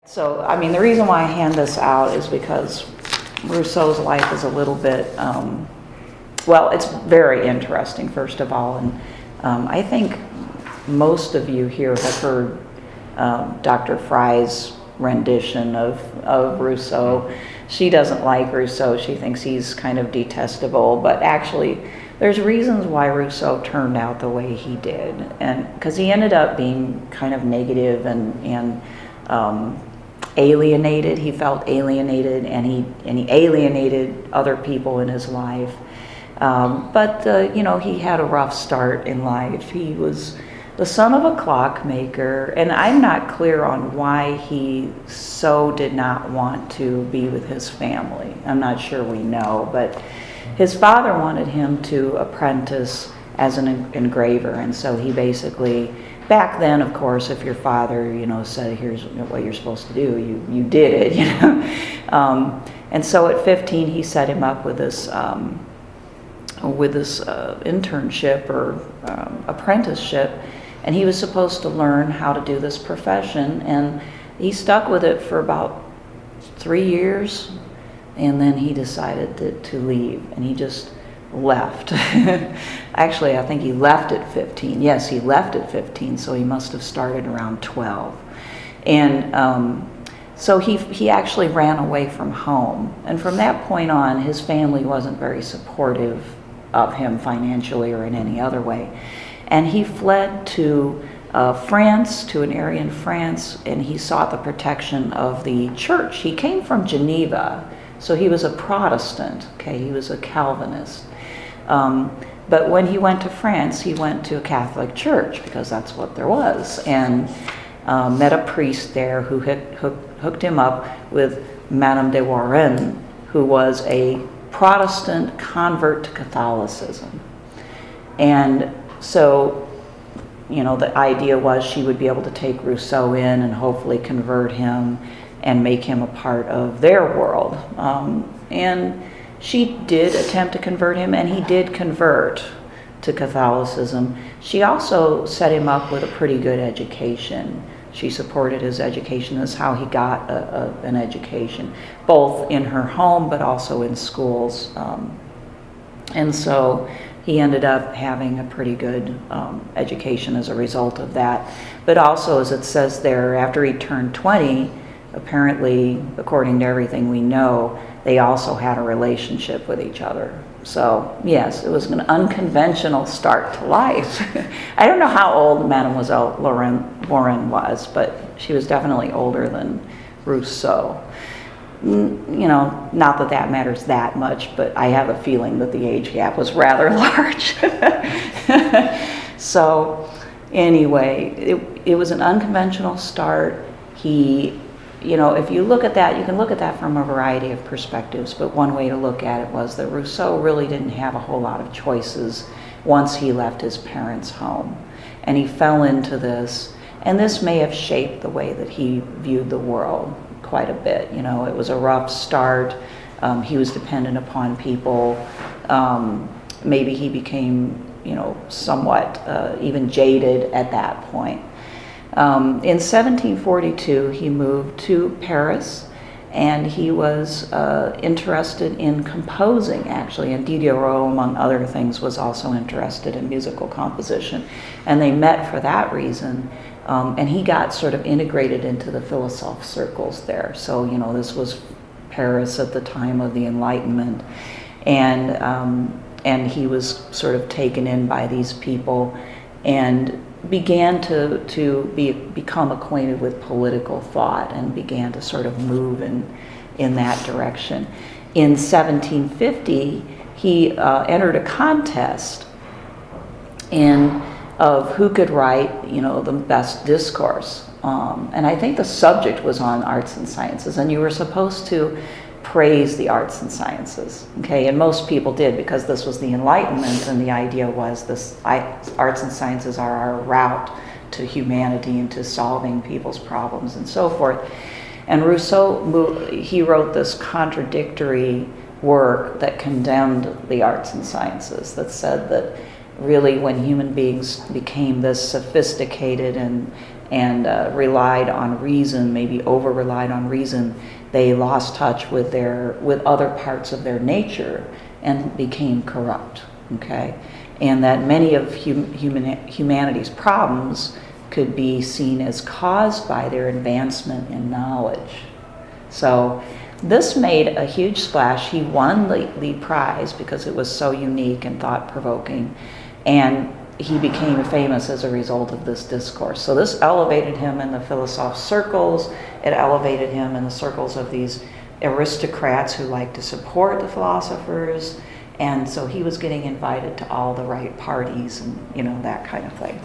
So, I mean, the reason why I hand this out is because Rousseau's life is a little bit, well, it's very interesting, first of all, and I think most of you here have heard Dr. Fry's rendition of Rousseau. She doesn't like Rousseau. She thinks he's kind of detestable, but actually there's reasons why Rousseau turned out the way he did, and because he ended up being kind of negative and alienated. He felt alienated, and he alienated other people in his life. But he had a rough start in life. He was the son of a clockmaker, and I'm not clear on why he so did not want to be with his family. I'm not sure we know, but his father wanted him to apprentice as an engraver, and so he basically, back then, of course, if your father, said, here's what you're supposed to do, you did it, and so at 15, he set him up with this internship or apprenticeship, and he was supposed to learn how to do this profession, and he stuck with it for about 3 years, and then he decided to leave, and he just left. Actually, I think he left at 15. Yes, he left at 15, so he must have started around 12. And so he actually ran away from home. And from that point on, his family wasn't very supportive of him financially or in any other way. And he fled to France, to an area in France, and he sought the protection of the church. He came from Geneva, so he was a Protestant, okay? He was a Calvinist. But when he went to France, he went to a Catholic church because that's what there was, and met a priest there who hooked him up with Madame de Warren, who was a Protestant convert to Catholicism. And so, the idea was she would be able to take Rousseau in and hopefully convert him and make him a part of their world. And she did attempt to convert him, and he did convert to Catholicism. She also set him up with a pretty good education. She supported his education. That's how he got an education, both in her home but also in schools. And so he ended up having a pretty good education as a result of that. But also, as it says there, after he turned 20, apparently, according to everything we know, they also had a relationship with each other. So, yes, it was an unconventional start to life. I don't know how old Mademoiselle Warren was, but she was definitely older than Rousseau. Not that that matters that much, but I have a feeling that the age gap was rather large. So, anyway, it was an unconventional start. If you look at that, you can look at that from a variety of perspectives, but one way to look at it was that Rousseau really didn't have a whole lot of choices once he left his parents' home. And he fell into this, and this may have shaped the way that he viewed the world quite a bit. It was a rough start. He was dependent upon people. Maybe he became, somewhat even jaded at that point. In 1742, he moved to Paris, and he was interested in composing, actually, and Diderot, among other things, was also interested in musical composition, and they met for that reason, and he got sort of integrated into the philosophical circles there. So, this was Paris at the time of the Enlightenment, and he was sort of taken in by these people, and began to become acquainted with political thought and began to sort of move in that direction. In 1750, he entered a contest of who could write, the best discourse. And I think the subject was on arts and sciences, and you were supposed to praise the arts and sciences, okay? And most people did, because this was the Enlightenment, and the idea was arts and sciences are our route to humanity and to solving people's problems and so forth. And Rousseau, he wrote this contradictory work that condemned the arts and sciences, that said that really when human beings became this sophisticated and and relied on reason, maybe over-relied on reason, they lost touch with other parts of their nature and became corrupt, okay? And that many of humanity's problems could be seen as caused by their advancement in knowledge. So this made a huge splash. He won the prize because it was so unique and thought-provoking, and he became famous as a result of this discourse. So this elevated him in the philosophical circles. It elevated him in the circles of these aristocrats who like to support the philosophers. And so he was getting invited to all the right parties and, that kind of thing.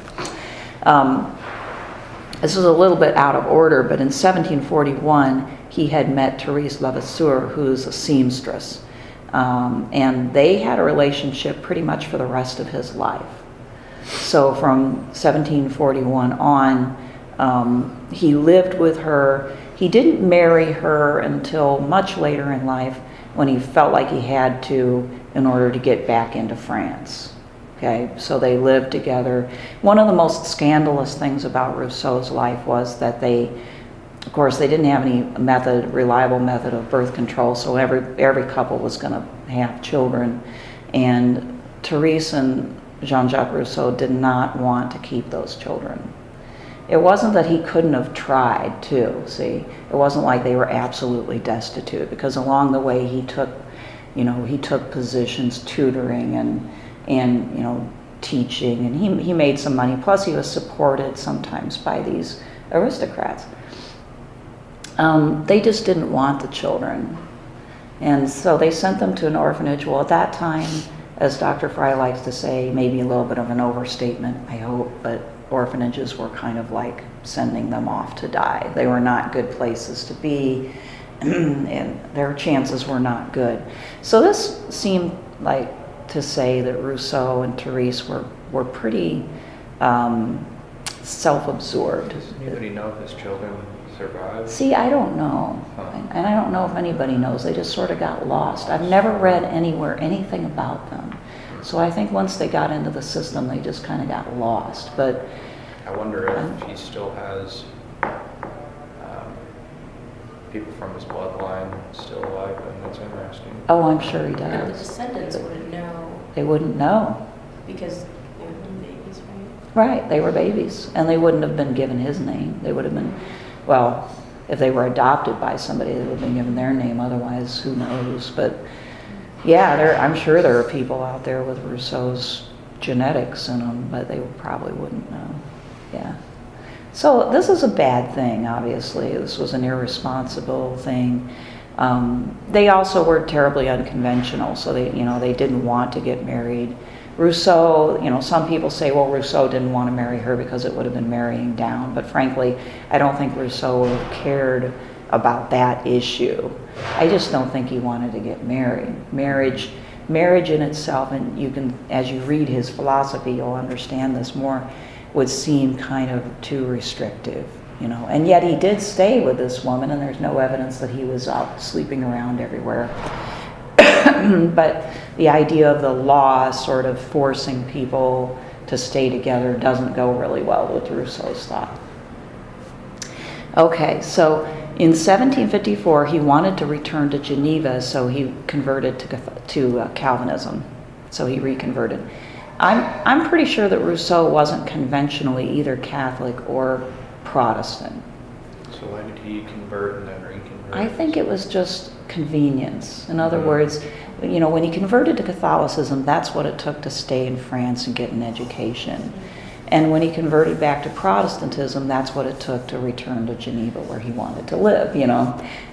This is a little bit out of order, but in 1741, he had met Therese Levasseur, who's a seamstress. And they had a relationship pretty much for the rest of his life. So from 1741 on, he lived with her. He didn't marry her until much later in life, when he felt like he had to in order to get back into France. Okay, so they lived together. One of the most scandalous things about Rousseau's life was that of course, they didn't have any reliable method of birth control, so every couple was going to have children. And Therese and Jean-Jacques Rousseau did not want to keep those children. It wasn't that he couldn't have tried to, see. It wasn't like they were absolutely destitute, because along the way he took positions tutoring and teaching, and he made some money. Plus he was supported sometimes by these aristocrats. They just didn't want the children. And so they sent them to an orphanage. Well, at that time, as Dr. Fry likes to say, maybe a little bit of an overstatement, I hope, but orphanages were kind of like sending them off to die. They were not good places to be, and their chances were not good. So this seemed like to say that Rousseau and Therese were pretty self-absorbed. Does anybody know if his children survived? See, I don't know. And I don't know if anybody knows. They just sort of got lost. I've never read anywhere anything about them. So I think once they got into the system, they just kind of got lost. But I wonder if he still has people from his bloodline still alive, and that's interesting. Oh, I'm sure he And the does. descendants wouldn't know They wouldn't know. because they would have been babies, right? Right, they were babies. And they wouldn't have been given his name. They would have been, well, if they were adopted by somebody, they would have been given their name. Otherwise, who knows? But yeah, I'm sure there are people out there with Rousseau's genetics in them, but they probably wouldn't know. Yeah. So this is a bad thing, obviously. This was an irresponsible thing. They also were terribly unconventional, so they didn't want to get married. Rousseau, some people say, well, Rousseau didn't want to marry her because it would have been marrying down. But frankly, I don't think Rousseau would have cared about that issue. I just don't think he wanted to get married. Marriage in itself, and you can, as you read his philosophy, you'll understand this more, would seem kind of too restrictive, And yet he did stay with this woman, and there's no evidence that he was out sleeping around everywhere. But the idea of the law sort of forcing people to stay together doesn't go really well with Rousseau's thought. Okay, so in 1754, he wanted to return to Geneva, so he converted to Calvinism. So he reconverted. I'm pretty sure that Rousseau wasn't conventionally either Catholic or Protestant. So why did he convert and then reconvert? I think it was just convenience. In other words, when he converted to Catholicism, that's what it took to stay in France and get an education. And when he converted back to Protestantism, that's what it took to return to Geneva, where he wanted to live,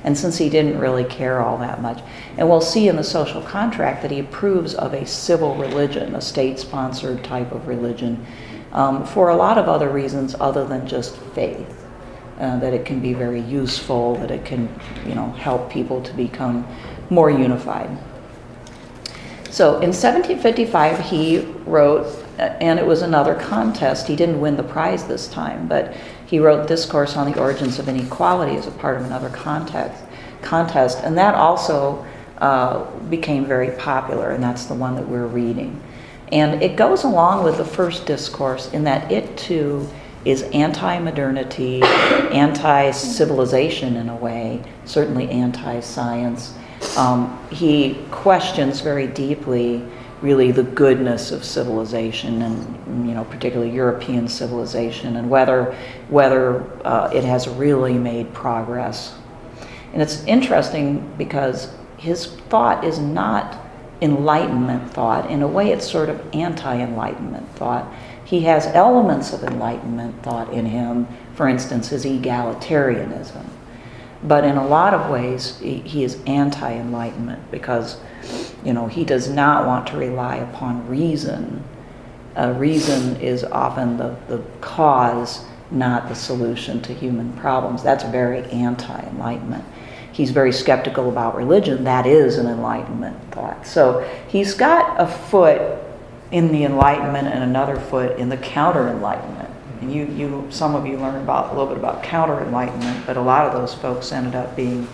And since he didn't really care all that much. And we'll see in the social contract that he approves of a civil religion, a state-sponsored type of religion, for a lot of other reasons other than just faith. That it can be very useful, that it can, help people to become more unified. So in 1755, he wrote, and it was another contest. He didn't win the prize this time, but he wrote Discourse on the Origins of Inequality as a part of another contest, and that also became very popular, and that's the one that we're reading. And it goes along with the first discourse in that it too is anti-modernity, anti-civilization in a way, certainly anti-science. He questions very deeply really the goodness of civilization, and particularly European civilization, and whether it has really made progress. And it's interesting because his thought is not Enlightenment thought. In a way, it's sort of anti-Enlightenment thought. He has elements of Enlightenment thought in him, for instance, his egalitarianism. But in a lot of ways, he is anti-Enlightenment because, he does not want to rely upon reason. Reason is often the cause, not the solution to human problems. That's very anti-Enlightenment. He's very skeptical about religion. That is an Enlightenment thought. So he's got a foot in the Enlightenment and another foot in the counter-Enlightenment. And some of you learn a little bit about counter-Enlightenment, but a lot of those folks ended up being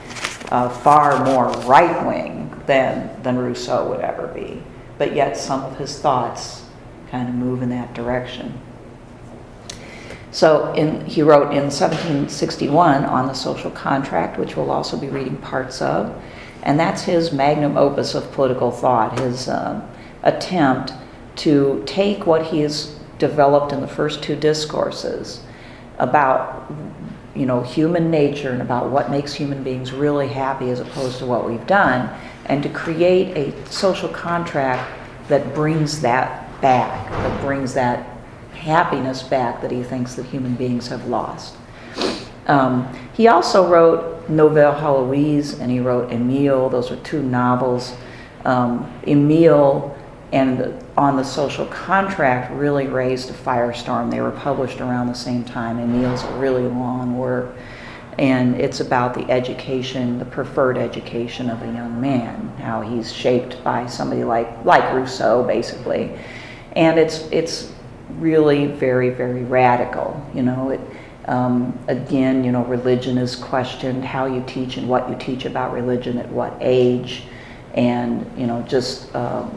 far more right-wing than Rousseau would ever be. But yet some of his thoughts kind of move in that direction. So he wrote in 1761 on the social contract, which we'll also be reading parts of, and that's his magnum opus of political thought, his attempt to take what he has developed in the first two discourses about human nature and about what makes human beings really happy as opposed to what we've done, and to create a social contract that brings that back, that brings that happiness back that he thinks that human beings have lost. He also wrote Nouvelle Heloise and he wrote Emile. Those are two novels. Emile and On the Social Contract really raised a firestorm. They were published around the same time. Emile's a really long work, and it's about the education, the preferred education of a young man, how he's shaped by somebody like Rousseau, basically. And it's really very, very radical. Again, religion is questioned, how you teach and what you teach about religion at what age, and just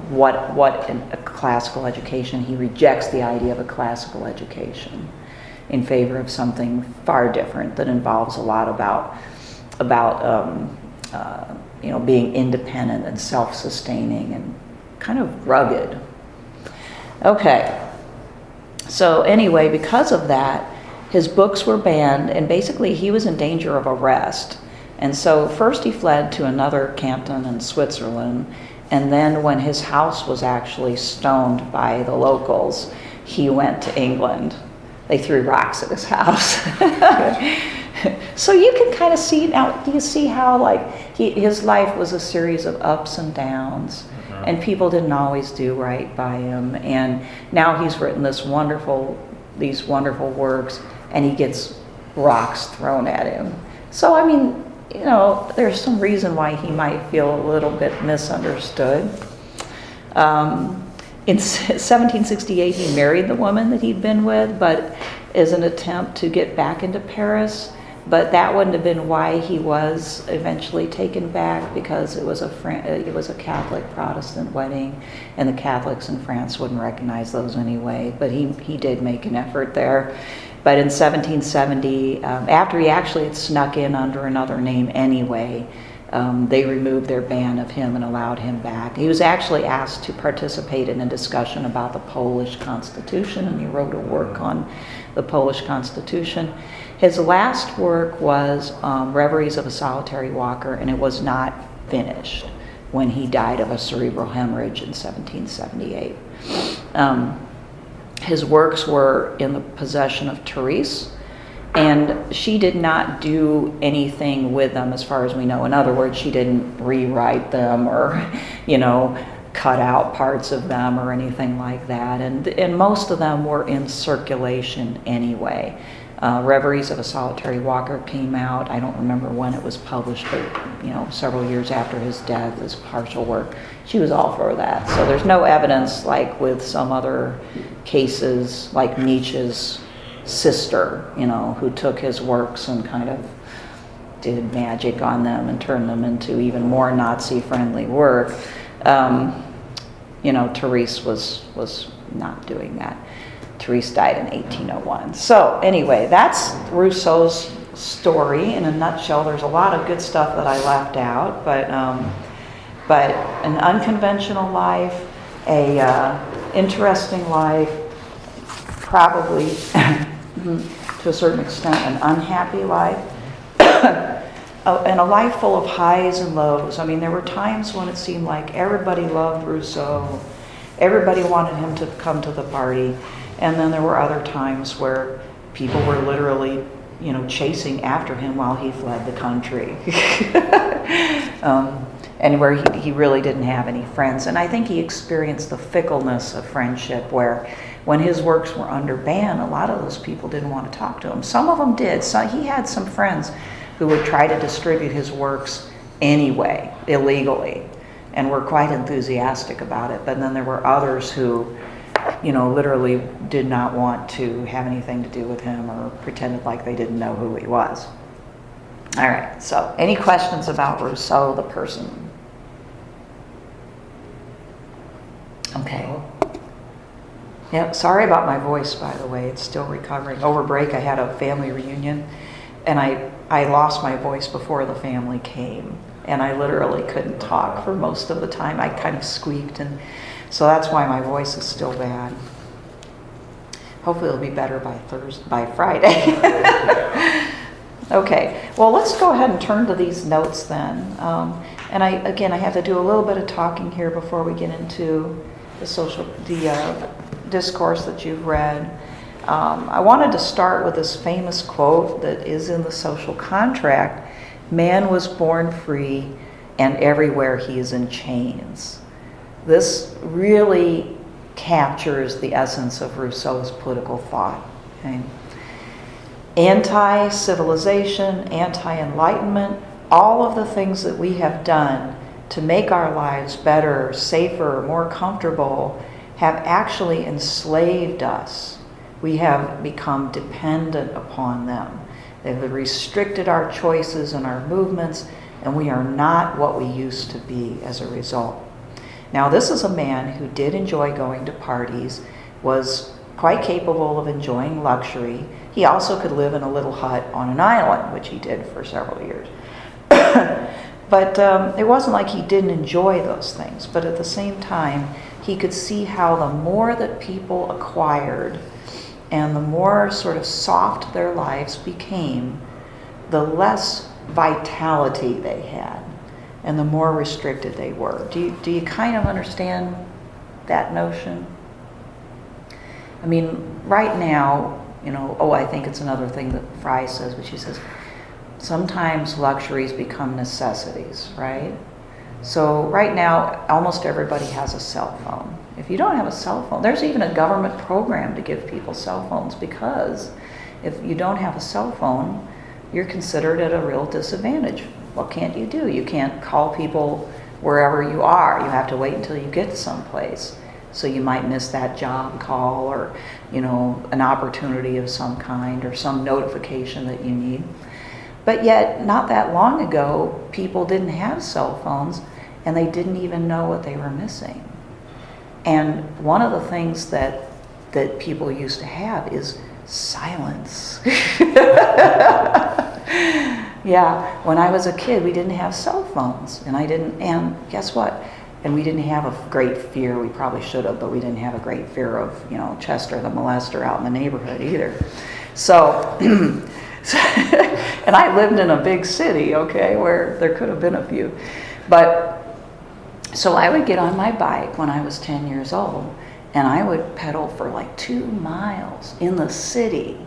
what a classical education. He rejects the idea of a classical education in favor of something far different that involves a lot about being independent and self-sustaining and kind of rugged. Okay. So anyway, because of that, his books were banned, and basically he was in danger of arrest. And so first he fled to another canton in Switzerland, and then when his house was actually stoned by the locals, he went to England. They threw rocks at his house. So you can kind of see, now do you see how his life was a series of ups and downs? And people didn't always do right by him. And now he's written these wonderful works, and he gets rocks thrown at him. So, there's some reason why he might feel a little bit misunderstood. In 1768, he married the woman that he'd been with, but as an attempt to get back into Paris. But that wouldn't have been why he was eventually taken back, because it was a Catholic Protestant wedding, and the Catholics in France wouldn't recognize those anyway. But he did make an effort there. But in 1770, after he actually had snuck in under another name anyway, they removed their ban of him and allowed him back. He was actually asked to participate in a discussion about the Polish Constitution, and he wrote a work on the Polish Constitution. His last work was Reveries of a Solitary Walker, and it was not finished when he died of a cerebral hemorrhage in 1778. His works were in the possession of Therese, and she did not do anything with them as far as we know. In other words, she didn't rewrite them or, cut out parts of them or anything like that. And most of them were in circulation anyway. Reveries of a Solitary Walker came out, I don't remember when it was published, but several years after his death, this partial work. She was all for that. So there's no evidence, like with some other cases, like Nietzsche's sister, who took his works and kind of did magic on them and turned them into even more Nazi-friendly work. Therese was not doing that. Therese died in 1801. So anyway, that's Rousseau's story in a nutshell. There's a lot of good stuff that I left out, but an unconventional life, a interesting life, probably to a certain extent an unhappy life, and a life full of highs and lows. I mean, there were times when it seemed like everybody loved Rousseau, everybody wanted him to come to the party, and then there were other times where people were literally, chasing after him while he fled the country. And where he really didn't have any friends. And I think he experienced the fickleness of friendship, where when his works were under ban, a lot of those people didn't want to talk to him. Some of them did. So he had some friends who would try to distribute his works anyway, illegally, and were quite enthusiastic about it. But then there were others who, literally did not want to have anything to do with him, or pretended like they didn't know who he was. All right, so any questions about Rousseau, the person? Okay. Yeah, sorry about my voice, by the way. It's still recovering. Over break, I had a family reunion, and I lost my voice before the family came, and I literally couldn't talk for most of the time. I kind of squeaked, and so that's why my voice is still bad. Hopefully it'll be better by Friday. Okay, well, let's go ahead and turn to these notes then. And I have to do a little bit of talking here before we get into the discourse that you've read. I wanted to start with this famous quote that is in the Social Contract: "Man was born free, and everywhere he is in chains." This really captures the essence of Rousseau's political thought. Okay? Anti-civilization, anti-enlightenment, all of the things that we have done to make our lives better, safer, more comfortable, have actually enslaved us. We have become dependent upon them. They've restricted our choices and our movements, and we are not what we used to be as a result. Now, this is a man who did enjoy going to parties, was quite capable of enjoying luxury. He also could live in a little hut on an island, which he did for several years. But it wasn't like he didn't enjoy those things. But at the same time, he could see how the more that people acquired and the more sort of soft their lives became, the less vitality they had and the more restricted they were. Do you kind of understand that notion? I mean, right now, I think it's another thing that Fry says, which he says, sometimes luxuries become necessities, right? So right now, almost everybody has a cell phone. If you don't have a cell phone, there's even a government program to give people cell phones, because if you don't have a cell phone, you're considered at a real disadvantage. What can't you do? You can't call people wherever you are. You have to wait until you get someplace. So you might miss that job call, or, an opportunity of some kind, or some notification that you need. But yet, not that long ago, people didn't have cell phones, and they didn't even know what they were missing. And one of the things that people used to have is silence. Yeah, when I was a kid, we didn't have cell phones, and guess what? And we didn't have a great fear. We probably should have, but we didn't have a great fear of, Chester the molester out in the neighborhood either. So, and I lived in a big city, okay, where there could have been a few. But, so I would get on my bike when I was 10 years old, and I would pedal for like 2 miles in the city,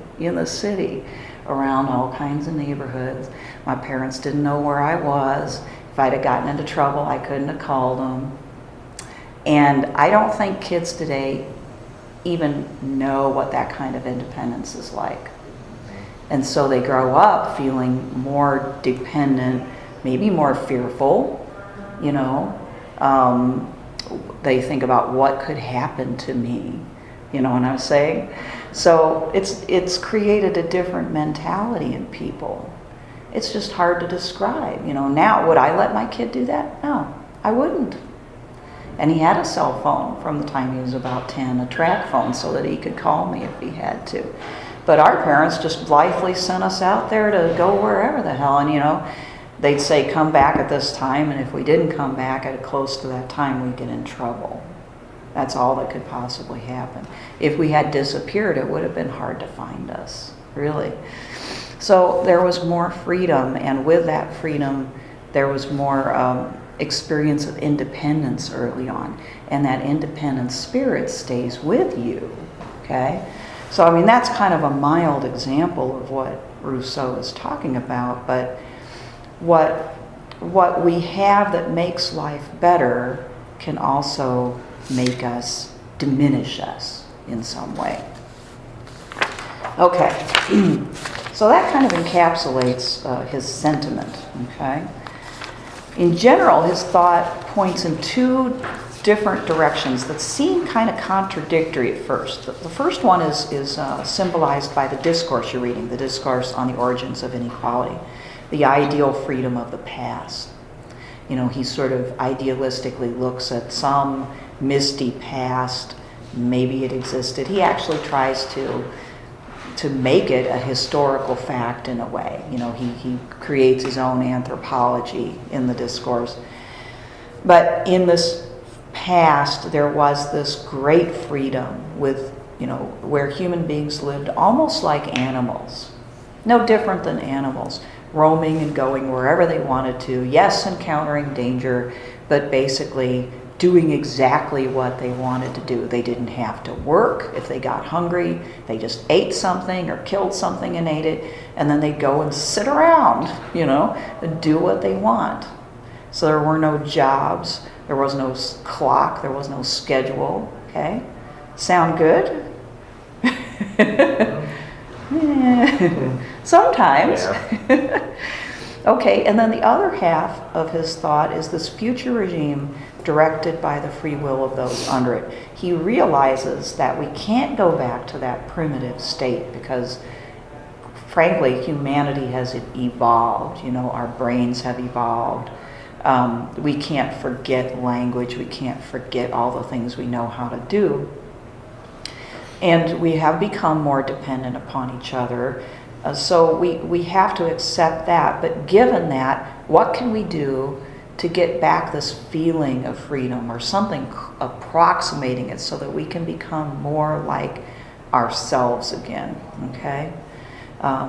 around all kinds of neighborhoods. My parents didn't know where I was. If I'd have gotten into trouble, I couldn't have called them. And I don't think kids today even know what that kind of independence is like. And so they grow up feeling more dependent, maybe more fearful, They think about what could happen to me, what I'm saying? So it's created a different mentality in people. It's just hard to describe. Now, would I let my kid do that? No, I wouldn't. And he had a cell phone from the time he was about 10, a track phone, so that he could call me if he had to. But our parents just blithely sent us out there to go wherever the hell. And, you know, they'd say, come back at this time. And if we didn't come back at close to that time, we'd get in trouble. That's all that could possibly happen. If we had disappeared, it would have been hard to find us, really. So there was more freedom. And with that freedom, there was more experience of independence early on, and that independent spirit stays with you, okay? So, I mean, that's kind of a mild example of what Rousseau is talking about, but what we have that makes life better can also make us, diminish us in some way. Okay, so that kind of encapsulates his sentiment, okay? In general, his thought points in two different directions that seem kind of contradictory at first. The first one is symbolized by the discourse you're reading, the discourse on the origins of inequality, the ideal freedom of the past. You know, he sort of idealistically looks at some misty past, maybe it existed. He actually tries to make it a historical fact in a way. You know, he creates his own anthropology in the discourse. But in this past, there was this great freedom with, you know, where human beings lived almost like animals. No different than animals, roaming and going wherever they wanted to. Yes, encountering danger, but basically doing exactly what they wanted to do. They didn't have to work. If they got hungry, they just ate something or killed something and ate it, and then they'd go and sit around, you know, and do what they want. So there were no jobs, there was no clock, there was no schedule, okay? Sound good? Yeah. Sometimes. Yeah. Okay, and then the other half of his thought is this future regime directed by the free will of those under it. He realizes that we can't go back to that primitive state because, frankly, humanity has evolved. You know, our brains have evolved. We can't forget language. We can't forget all the things we know how to do. And we have become more dependent upon each other. So we have to accept that. But given that, what can we do to get back this feeling of freedom or something approximating it so that we can become more like ourselves again, okay?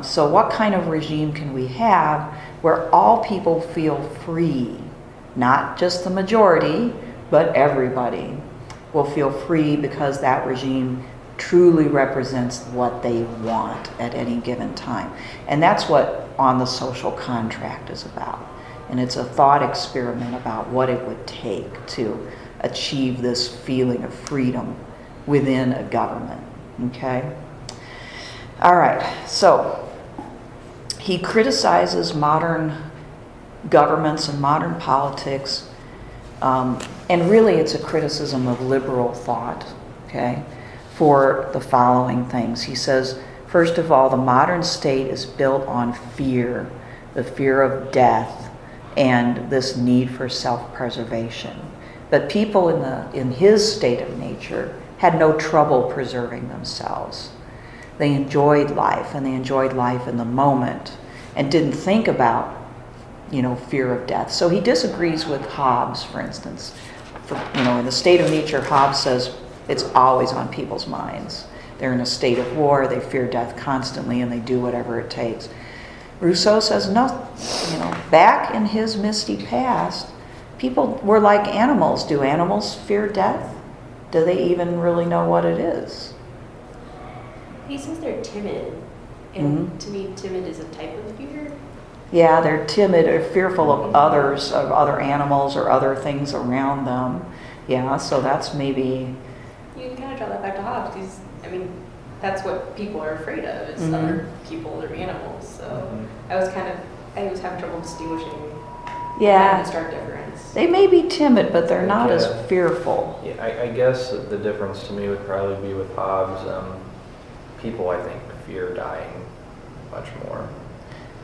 So what kind of regime can we have where all people feel free? Not just the majority, but everybody will feel free because that regime truly represents what they want at any given time. And that's what On the Social Contract is about. And it's a thought experiment about what it would take to achieve this feeling of freedom within a government, okay? All right, so he criticizes modern governments and modern politics, and really it's a criticism of liberal thought, okay, for the following things. He says, first of all, the modern state is built on fear, the fear of death, and this need for self-preservation. But people in his state of nature had no trouble preserving themselves. They enjoyed life, and they enjoyed life in the moment, and didn't think about, you know, fear of death. So he disagrees with Hobbes, for instance. In the state of nature, Hobbes says it's always on people's minds. They're in a state of war, they fear death constantly, and they do whatever it takes. Rousseau says no, back in his misty past, people were like animals. Do animals fear death? Do they even really know what it is? He says they're timid, and to me, timid is a type of fear. Yeah, they're timid or fearful of others, of other animals or other things around them. Yeah, so that's maybe... You can kind of draw that back to Hobbes, because, that's what people are afraid of, is other people or animals. So I was having trouble distinguishing the stark difference. They may be timid, but they're not as fearful. Yeah, I guess the difference to me would probably be with Hobbes. People, I think, fear dying much more.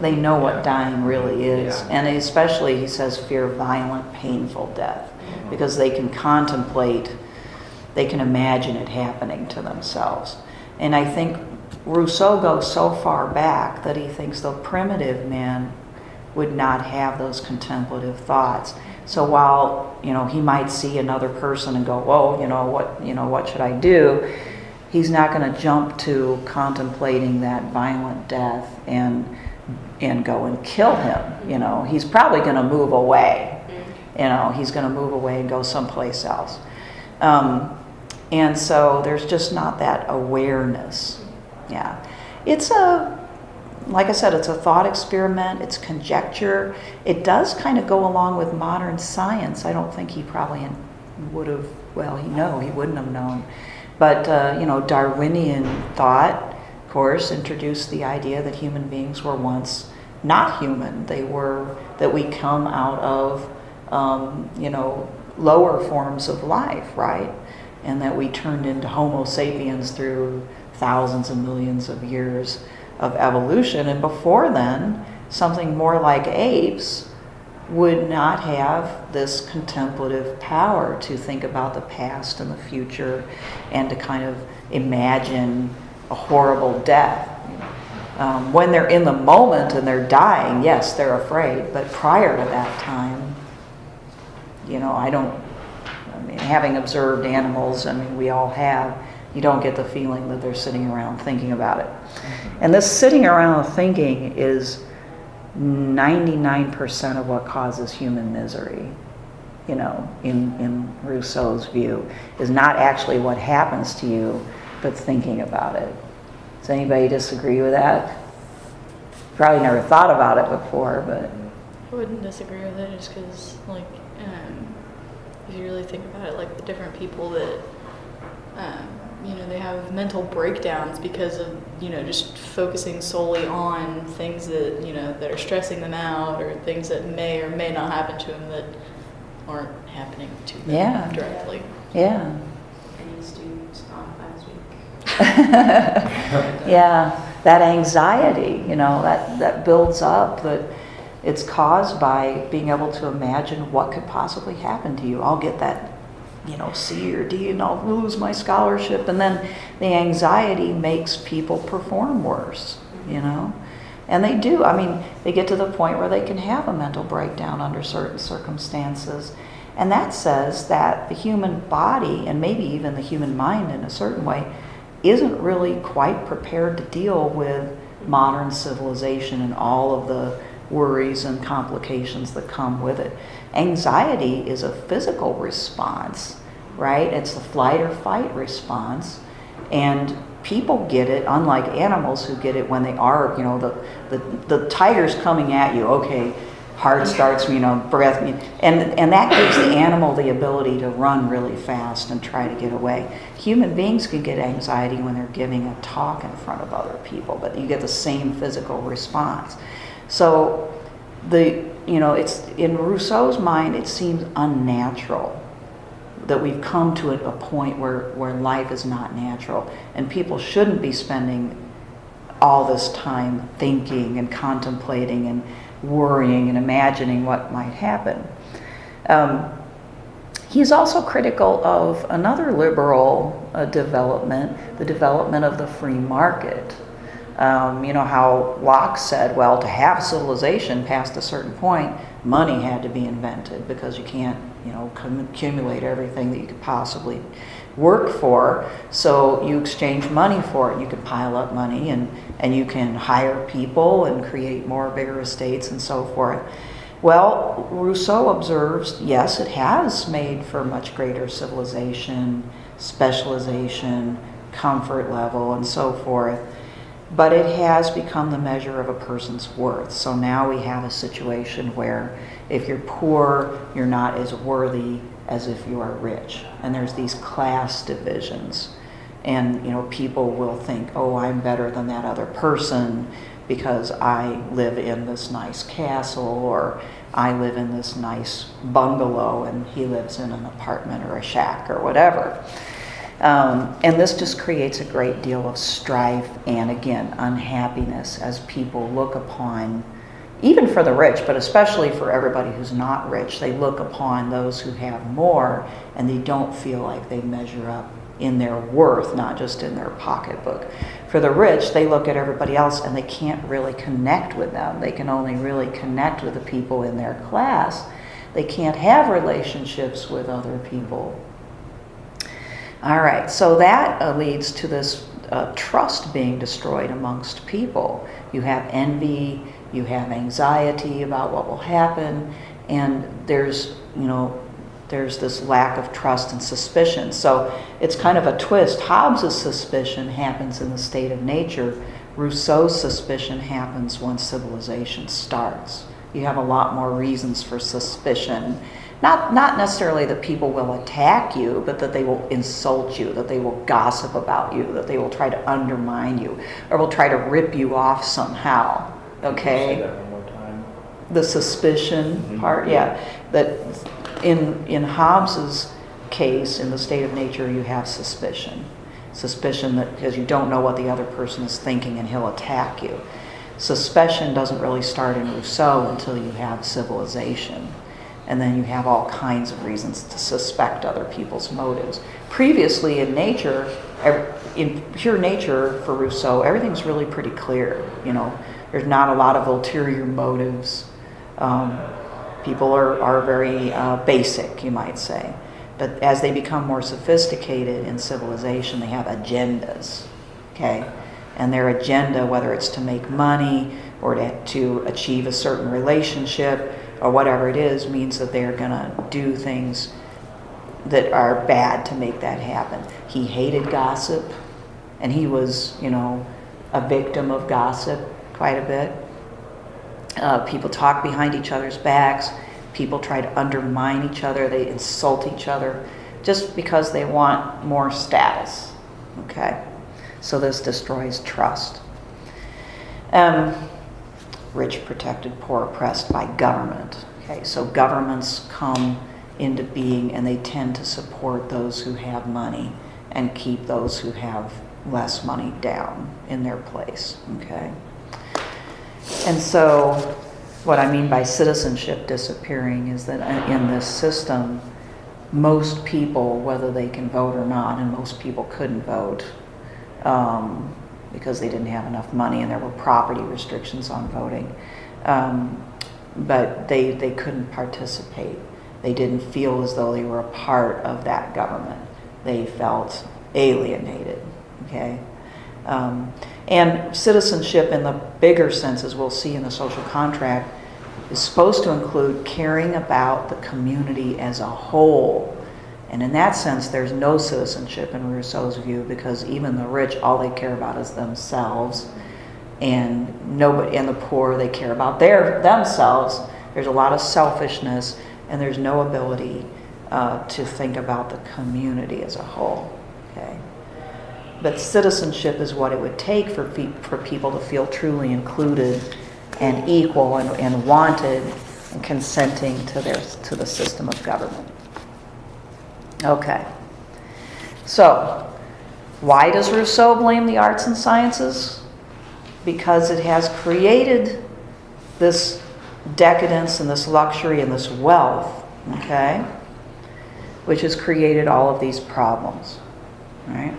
They know what Yeah. dying really is. Yeah. And especially, he says, fear violent, painful death, because they can contemplate, they can imagine it happening to themselves. And I think Rousseau goes so far back that he thinks the primitive man would not have those contemplative thoughts. So while, he might see another person and go, whoa, what should I do? He's not going to jump to contemplating that violent death and go and kill him. He's probably going to move away. He's going to move away and go someplace else. And so there's just not that awareness. Yeah. Like I said, it's a thought experiment. It's conjecture. It does kind of go along with modern science. I don't think he probably would have, he wouldn't have known. But, Darwinian thought, of course, introduced the idea that human beings were once not human. That we come out of, lower forms of life, right? And that we turned into Homo sapiens through thousands and millions of years of evolution. And before then, something more like apes would not have this contemplative power to think about the past and the future and to kind of imagine a horrible death. When they're in the moment and they're dying, yes, they're afraid. But prior to that time, having observed animals, we all have, you don't get the feeling that they're sitting around thinking about it. And this sitting around thinking is 99% of what causes human misery, in Rousseau's view, is not actually what happens to you, but thinking about it. Does anybody disagree with that? Probably never thought about it before, but... I wouldn't disagree with it just because, if you really think about it, the different people that, they have mental breakdowns because of, just focusing solely on things that, that are stressing them out or things that may or may not happen to them that aren't happening to them directly. Yeah. Any students on last week? Yeah, that anxiety, that builds up, that it's caused by being able to imagine what could possibly happen to you. I'll get that, C or D and I'll lose my scholarship. And then the anxiety makes people perform worse, And they do. They get to the point where they can have a mental breakdown under certain circumstances. And that says that the human body, and maybe even the human mind in a certain way, isn't really quite prepared to deal with modern civilization and all of the worries and complications that come with it. Anxiety is a physical response, right? It's the flight or fight response. And people get it, unlike animals who get it when they are, the tiger's coming at you, okay, heart starts, breath, and that gives the animal the ability to run really fast and try to get away. Human beings can get anxiety when they're giving a talk in front of other people, but you get the same physical response. So it's in Rousseau's mind, it seems unnatural that we've come to a point where life is not natural, and people shouldn't be spending all this time thinking and contemplating and worrying and imagining what might happen. He's also critical of another liberal development, the development of the free market. How Locke said, well, to have civilization past a certain point, money had to be invented because you can't, accumulate everything that you could possibly work for. So you exchange money for it. You can pile up money and you can hire people and create more bigger estates and so forth. Well, Rousseau observes, yes, it has made for much greater civilization, specialization, comfort level, and so forth. But it has become the measure of a person's worth. So now we have a situation where if you're poor, you're not as worthy as if you are rich. And there's these class divisions. And, people will think, oh, I'm better than that other person because I live in this nice castle, or I live in this nice bungalow and he lives in an apartment or a shack or whatever. And this just creates a great deal of strife and, again, unhappiness as people look upon, even for the rich, but especially for everybody who's not rich, they look upon those who have more and they don't feel like they measure up in their worth, not just in their pocketbook. For the rich, they look at everybody else and they can't really connect with them. They can only really connect with the people in their class. They can't have relationships with other people. All right, so that leads to this trust being destroyed amongst people. You have envy, you have anxiety about what will happen, and there's this lack of trust and suspicion. So it's kind of a twist. Hobbes' suspicion happens in the state of nature. Rousseau's suspicion happens when civilization starts. You have a lot more reasons for suspicion. Not necessarily that people will attack you, but that they will insult you, that they will gossip about you, that they will try to undermine you, or will try to rip you off somehow. Okay? Say that one more time. The suspicion part, yeah. That in Hobbes's case, in the state of nature, you have suspicion. Suspicion that because you don't know what the other person is thinking and he'll attack you. Suspicion doesn't really start in Rousseau until you have civilization. And then you have all kinds of reasons to suspect other people's motives. Previously in nature, in pure nature for Rousseau, everything's really pretty clear. There's not a lot of ulterior motives. People are very basic, you might say. But as they become more sophisticated in civilization, they have agendas, okay? And their agenda, whether it's to make money or to achieve a certain relationship or whatever it is, means that they're going to do things that are bad to make that happen. He hated gossip, and he was, a victim of gossip quite a bit. People talk behind each other's backs. People try to undermine each other. They insult each other just because they want more status. Okay? So this destroys trust. Rich protected, poor oppressed by government. Okay? So governments come into being and they tend to support those who have money and keep those who have less money down in their place. Okay? And so what I mean by citizenship disappearing is that in this system, most people, whether they can vote or not, and most people couldn't vote because they didn't have enough money and there were property restrictions on voting, but they couldn't participate. They didn't feel as though they were a part of that government. They felt alienated, okay? And citizenship in the bigger sense, as we'll see in the social contract, is supposed to include caring about the community as a whole. And in that sense, there's no citizenship in Rousseau's view, because even the rich, all they care about is themselves, and the poor, they care about themselves. There's a lot of selfishness, and there's no ability to think about the community as a whole. Okay. But citizenship is what it would take for people to feel truly included and equal and wanted and consenting to the system of government. Okay. So, why does Rousseau blame the arts and sciences? Because it has created this decadence and this luxury and this wealth, okay, which has created all of these problems, right?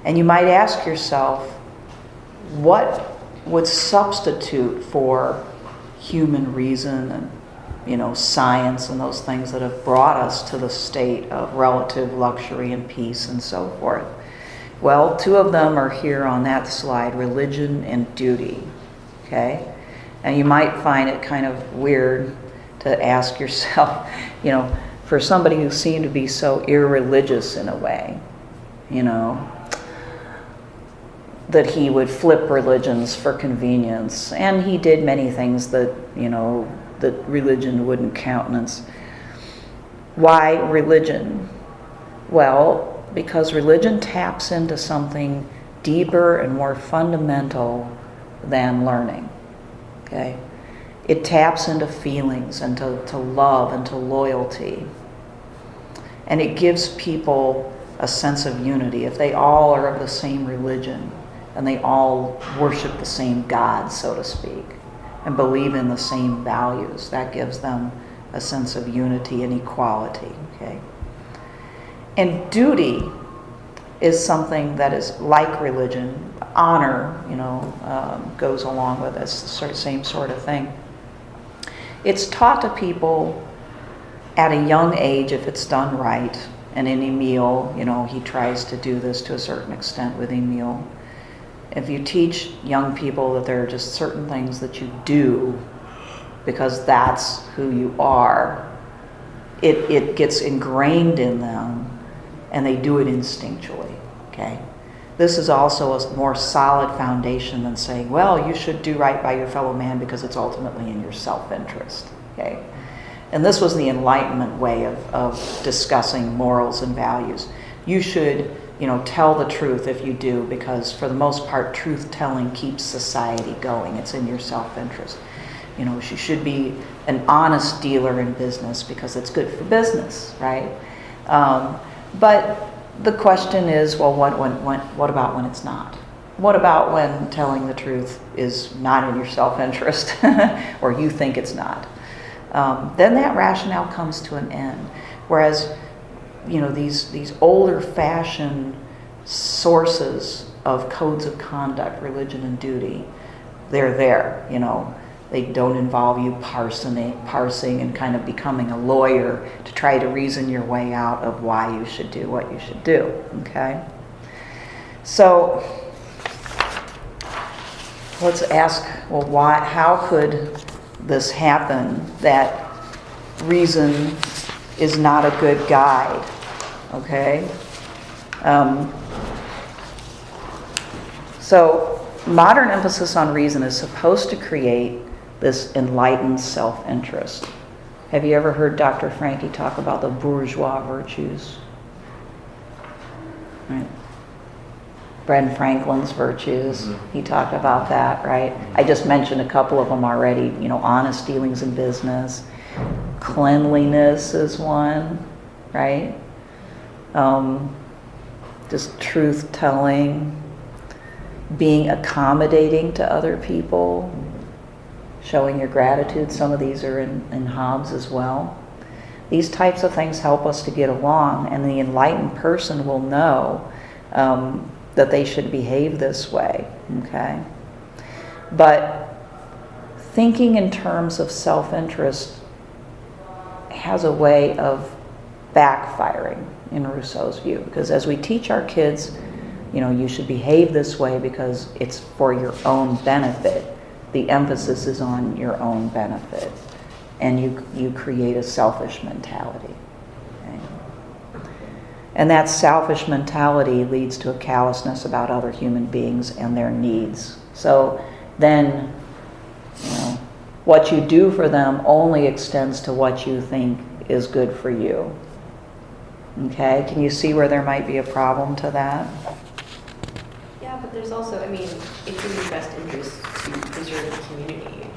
And you might ask yourself, what would substitute for human reason and, science and those things that have brought us to the state of relative luxury and peace and so forth? Well, two of them are here on that slide, religion and duty, okay? And you might find it kind of weird to ask yourself, for somebody who seemed to be so irreligious in a way, that he would flip religions for convenience. And he did many things that, that religion wouldn't countenance. Why religion? Well, because religion taps into something deeper and more fundamental than learning. Okay? It taps into feelings and to love and to loyalty. And it gives people a sense of unity, if they all are of the same religion and they all worship the same God, so to speak, and believe in the same values, that gives them a sense of unity and equality, okay? And duty is something that is like religion. Honor, goes along with this same sort of thing. It's taught to people at a young age if it's done right. And in Emile, he tries to do this to a certain extent with Emile. If you teach young people that there are just certain things that you do because that's who you are, it gets ingrained in them and they do it instinctually, okay? This is also a more solid foundation than saying, well, you should do right by your fellow man because it's ultimately in your self-interest, okay? And this was the Enlightenment way of discussing morals and values. You should, tell the truth if you do, because for the most part, truth-telling keeps society going. It's in your self-interest. You should be an honest dealer in business because it's good for business, right? But the question is, well, what about when it's not? What about when telling the truth is not in your self-interest or you think it's not? Then that rationale comes to an end. Whereas, these older-fashioned sources of codes of conduct, religion and duty, they're there, They don't involve you parsing and kind of becoming a lawyer to try to reason your way out of why you should do what you should do, okay? So let's ask, well, how could this happen, that reason is not a good guide, okay? So modern emphasis on reason is supposed to create this enlightened self-interest. Have you ever heard Dr. Franke talk about the bourgeois virtues? Right. Ben Franklin's virtues, he talked about that, right? I just mentioned a couple of them already, honest dealings in business. Cleanliness is one, right? Just truth-telling, being accommodating to other people, showing your gratitude. Some of these are in Hobbes as well. These types of things help us to get along, and the enlightened person will know that they should behave this way, okay? But thinking in terms of self-interest has a way of backfiring in Rousseau's view, because as we teach our kids, you should behave this way because it's for your own benefit, the emphasis is on your own benefit, and you create a selfish mentality. Okay? And that selfish mentality leads to a callousness about other human beings and their needs. So then, what you do for them only extends to what you think is good for you. Okay? Can you see where there might be a problem to that? Yeah, but there's also, it's in your best interest to preserve the community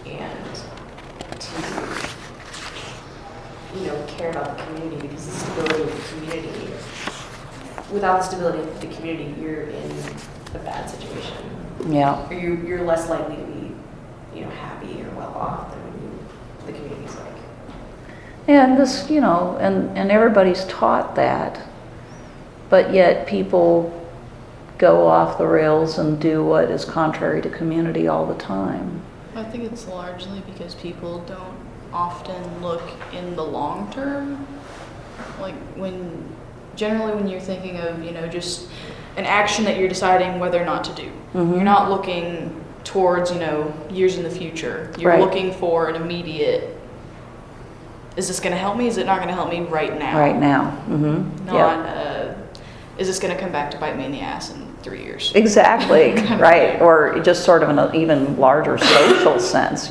and to, care about the community, because the stability of the community, without the stability of the community, you're in a bad situation. Yeah. Or you're less likely to be, happy or well off than the community's like. And this, and everybody's taught that, but yet people go off the rails and do what is contrary to community all the time. I think it's largely because people don't often look in the long term. Like generally when you're thinking of, just an action that you're deciding whether or not to do, you're not looking towards, years in the future. You're Right. looking for an immediate, is this going to help me? Is it not going to help me right now? Right now. Mm-hmm. Not, is this going to come back to bite me in the ass in 3 years? Exactly, Kind of right. thing. Or just sort of in an even larger social sense,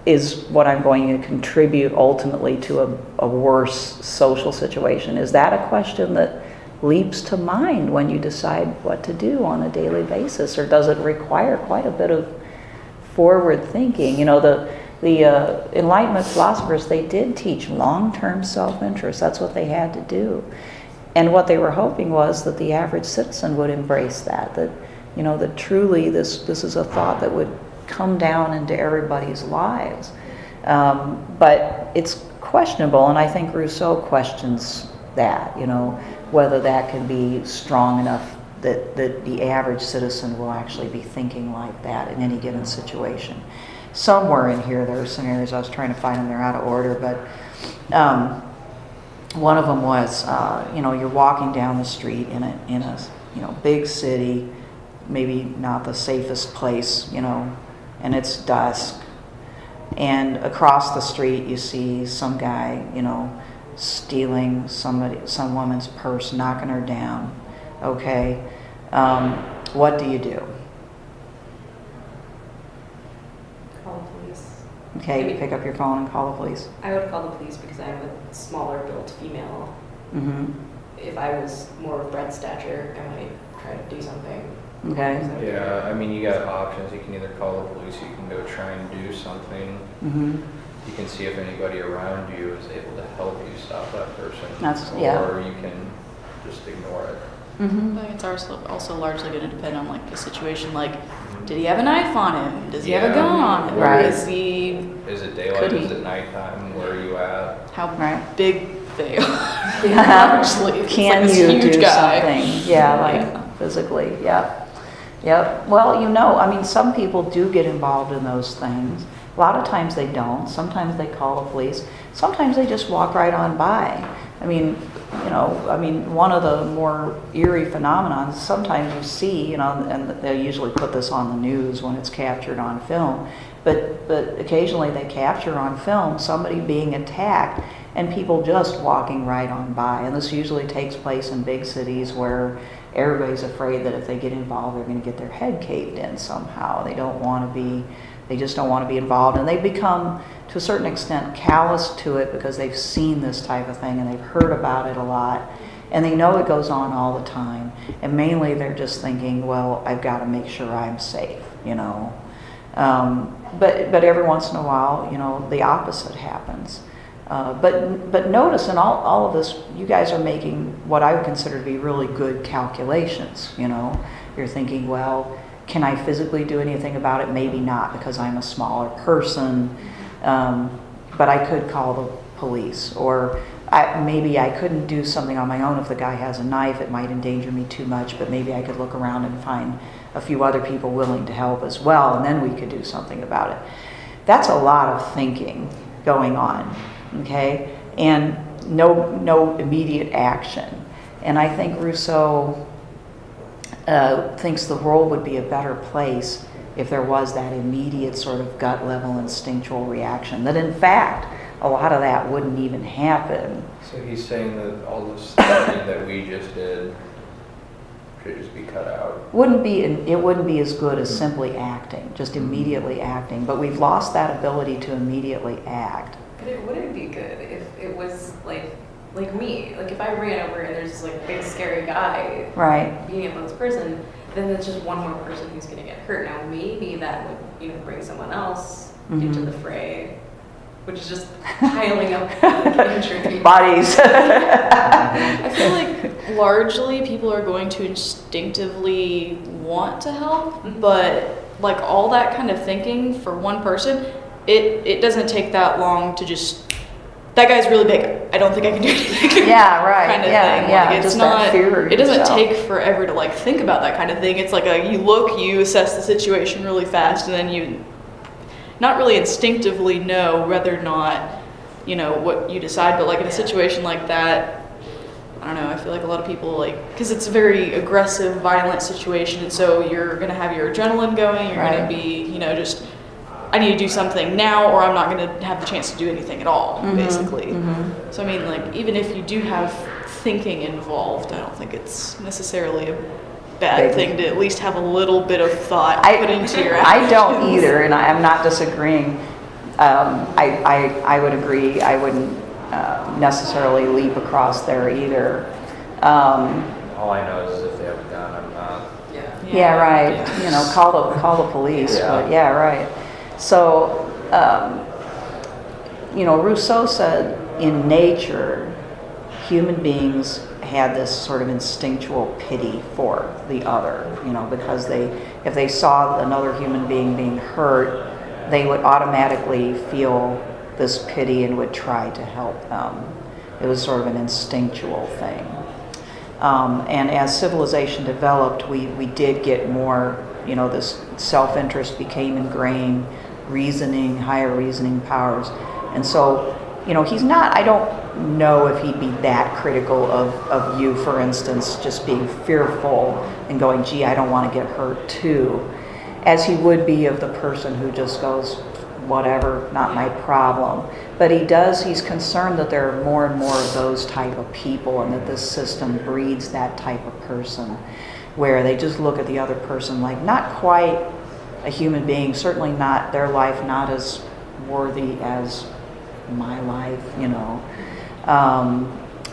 is what I'm going to contribute ultimately to a worse social situation? Is that a question that leaps to mind when you decide what to do on a daily basis, or does it require quite a bit of forward thinking? Enlightenment philosophers, they did teach long-term self-interest. That's what they had to do. And what they were hoping was that the average citizen would embrace that, that truly this is a thought that would come down into everybody's lives. But it's questionable, and I think Rousseau questions that, whether that can be strong enough that the average citizen will actually be thinking like that in any given situation. Somewhere in here there are scenarios, I was trying to find them, they're out of order, but one of them was, you're walking down the street in a big city, maybe not the safest place, and it's dusk. And across the street you see some guy, stealing some woman's purse, knocking her down. Okay, what do you do? Call the police. Okay, you pick up your phone and call the police. I would call the police because I'm a smaller built female. Mm-hmm. If I was more of Brett's stature, I might try to do something. Okay. Yeah, I mean, you got options. You can either call the police, you can go try and do something. Mm-hmm. You can see if anybody around you is able to help you stop that person. Yeah. Or you can just ignore it. Mm-hmm. I think it's also largely going to depend on like the situation. Like, did he have a knife on him? Does he have a gun on him? Right. Is it daylight? Could he? Is it nighttime? Where are you at? How Right. big they are? Yeah. Largely. It's Can like this you huge do guy. something? Yeah, physically. Yep. Well, some people do get involved in those things. A lot of times they don't. Sometimes they call the police. Sometimes they just walk right on by. One of the more eerie phenomenons, sometimes you see, and they usually put this on the news when it's captured on film, but occasionally they capture on film somebody being attacked and people just walking right on by. And this usually takes place in big cities where everybody's afraid that if they get involved, they're going to get their head caved in somehow. They just don't want to be involved. And they become, to a certain extent, callous to it because they've seen this type of thing and they've heard about it a lot. And they know it goes on all the time. And mainly they're just thinking, well, I've got to make sure I'm safe, But every once in a while, the opposite happens. But notice in all of this, you guys are making what I would consider to be really good calculations. You're thinking, well, can I physically do anything about it? Maybe not, because I'm a smaller person. But I could call the police, or maybe I couldn't do something on my own. If the guy has a knife, it might endanger me too much. But maybe I could look around and find a few other people willing to help as well, and then we could do something about it. That's a lot of thinking going on. Okay, and no immediate action. And I think Rousseau thinks the world would be a better place if there was that immediate sort of gut level instinctual reaction. That in fact, a lot of that wouldn't even happen. So he's saying that all this thinking that we just did should just be cut out. It wouldn't be as good as simply acting, just immediately acting. But we've lost that ability to immediately act. But it wouldn't be good if it was like me. Like if I ran over and there's this like big scary guy Right. being a close person, then there's just one more person who's going to get hurt. Now maybe that would bring someone else into the fray, which is just piling up injury. Bodies. I feel like largely people are going to instinctively want to help, but like all that kind of thinking for one person, it doesn't take that long to just, that guy's really big, I don't think I can do anything. Yeah, right. Kind of Yeah, thing. yeah. Like it's just not, that fear it doesn't yourself. take forever to like think about that kind of thing. It's like you assess the situation really fast, and then you not really instinctively know whether or not, what you decide. But like in a situation like that, I don't know, I feel like a lot of people because it's a very aggressive, violent situation, and so you're going to have your adrenaline going, you're Right. going to be, just, I need to do something now or I'm not going to have the chance to do anything at all, basically. So I mean, even if you do have thinking involved, I don't think it's necessarily a bad thing to at least have a little bit of thought put into your actions. I don't either, and I'm not disagreeing. I would agree. I wouldn't necessarily leap across there either. All I know is if they have a gun, I'm not. Yeah, right. Yeah. Call the police. Yeah. But yeah, right. So Rousseau said in nature, human beings had this sort of instinctual pity for the other, because if they saw another human being being hurt, they would automatically feel this pity and would try to help them. It was sort of an instinctual thing. And as civilization developed, we did get more, this self-interest became ingrained, higher reasoning powers. And so, I don't know if he'd be that critical of you, for instance, just being fearful and going, gee, I don't want to get hurt too, as he would be of the person who just goes, whatever, not my problem. But he's concerned that there are more and more of those type of people, and that this system breeds that type of person, where they just look at the other person like not quite a human being, certainly not their life, not as worthy as my life,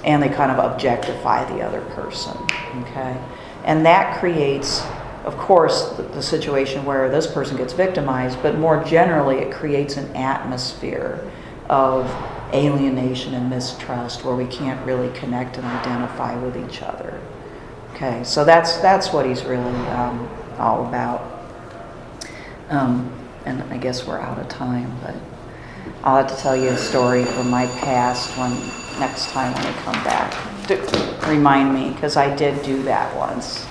and they kind of objectify the other person, okay? And that creates, of course, the situation where this person gets victimized, but more generally it creates an atmosphere of alienation and mistrust where we can't really connect and identify with each other. Okay, so that's what he's really all about. And I guess we're out of time, but I'll have to tell you a story from my past next time when I come back. Remind me, because I did do that once.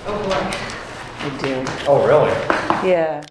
Oh boy. I did. Oh, really? Yeah.